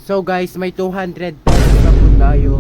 So guys, may 200 pesos na po tayo.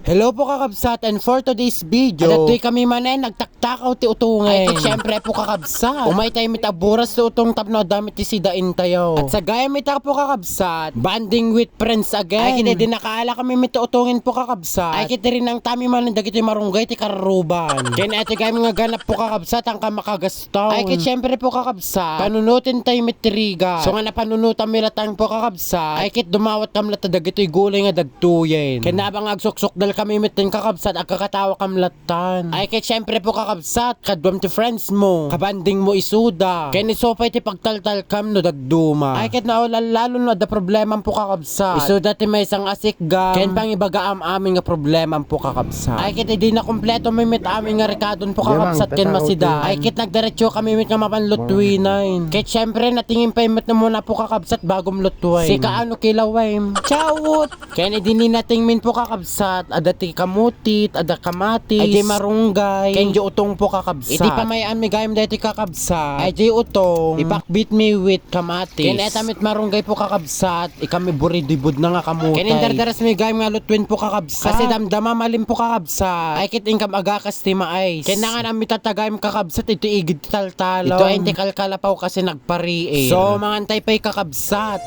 Hello po kakabsat, and for today's video adatoy kami manen nagtaktakaw ti utungin. Ay ket syempre po kakabsat umay tayo mitaburas ti utong tapno damit ti sidain tayo. At sa gaya mita po kakabsat banding with friends again. Ay ket di nakaala kami mituutungin po kakabsat. Ay ket rin ang tami manen dagiti marunggay ti karuban. Ken eto gaya mga ganap po kakabsat ang kamakagastaw. Ay ket syempre po kakabsat panunutin tayo mitriga. So nga napanunutan mi latang po kakabsat. Ay ket dumawat kam lata dagitoy gulay nga dagtuyen. Ken nabang agsuksok dal kami mitin kakabsat at kakatawa kamlatan. Ay ket syempre po kakabsat kadwam ti friends mo kabanding mo isuda ken isopay ti pagtaltal kam no dagduma. Ay ket naulan lalo no da problema po kakabsat isuda ti may isang asikgam ken pangibaga amin nga problema po kakabsat. Ay ket di na kompleto may mit amin nga rekadon po kakabsat ken masida. Ay ket nagdiretso kami mit nga mapanlutwinain ket syempre natingin pa mit na muna po kakabsat bagom lutway si kaano kilaway chawot ken di nating min po kakabsat adati kamutit, ada kamatis, ay di marunggay, ken di utong po kakabsat. Iti pamayaan mi gayam dati kakabsat. Ay di utong, ipakbit mi with kamatis. Ken etamit marunggay po kakabsat, ikami buridibud na nga kamutay. Ken indardaras mi gayam nga lutwin po kakabsat. Kasi damdama malim po kakabsat. Ay kit ingkam agakas ti maayos. Ken nga nami tatagayam kakabsat, ito igid taltalo. Ito ay hindi kalkalapaw kasi nagpariin. So mangantay pa'y kakabsat.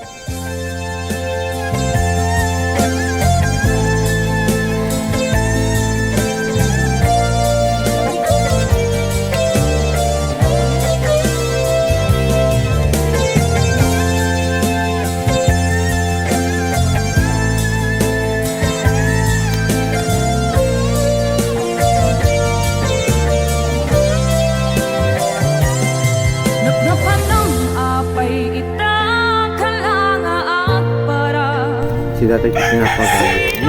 Si dati kasi napagay.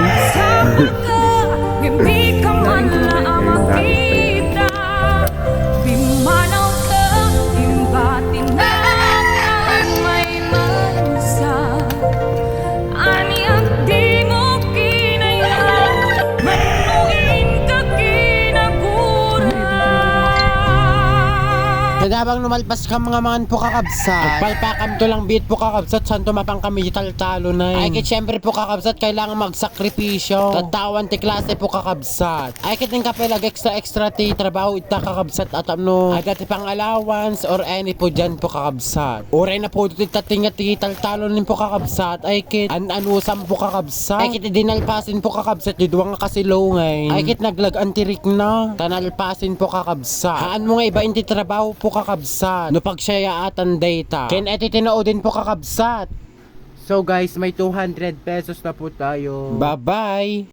Hindi ka man lang makita. Bimanaw ka, imbatin na ang may mansa. Aniyak di mo kinaya, manuin ka kinagura. Nadabang numalpas ka mga mangan po kakabsat. Palpakam to lang bit po kakabsat. Santo mapang kami taltalo na. Ay kit syempre po kakabsat kailangan magsakripisyo. Tatawan ti klase po kakabsat. Ay kit ng kapelag extra ti trabaho ita kakabsat at ano. Ay dati pang allowance or any po dyan po kakabsat. Oray na po ti tatingat ti taltalo nin po kakabsat. Ay kit anusam po kakabsat. Ay kit dinalpasin po kakabsat. Diduwa nga kasilungay. Ay kit naglag antirik na. Tanalpasin po kakabsat. Haan mo nga iba inti trabaho po kakabsat no pagsayaatan data ken eto tinoodin po kakabsat. So guys, may 200 pesos na po tayo. Bye bye.